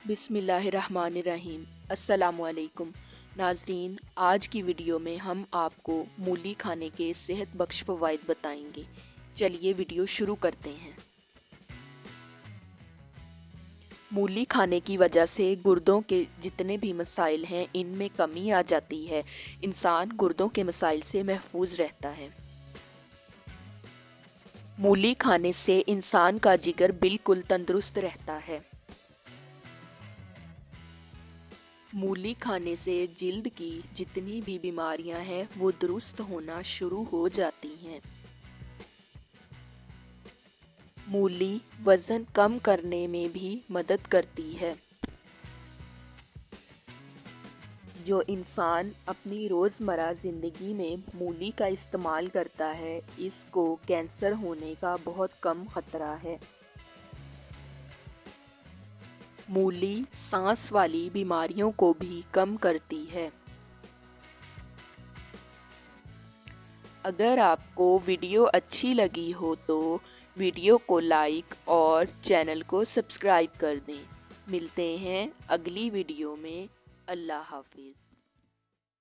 बिस्मिल्लाहिर्रहमानिर्रहीम। अस्सलाम वालेकुम नाज़रीन, आज की वीडियो में हम आपको मूली खाने के सेहत बख्श फ़वाइद बताएंगे। चलिए वीडियो शुरू करते हैं। मूली खाने की वजह से गुर्दों के जितने भी मसाइल हैं इनमें कमी आ जाती है। इंसान गुर्दों के मसाइल से महफूज रहता है। मूली खाने से इंसान का जिगर बिल्कुल तंदुरुस्त रहता है। मूली खाने से जिल्द की जितनी भी बीमारियां हैं वो दुरुस्त होना शुरू हो जाती हैं। मूली वज़न कम करने में भी मदद करती है। जो इंसान अपनी रोज़मर्रा ज़िंदगी में मूली का इस्तेमाल करता है, इसको कैंसर होने का बहुत कम ख़तरा है। मूली सांस वाली बीमारियों को भी कम करती है। अगर आपको वीडियो अच्छी लगी हो तो वीडियो को लाइक और चैनल को सब्सक्राइब कर दें। मिलते हैं अगली वीडियो में। अल्लाह हाफिज़।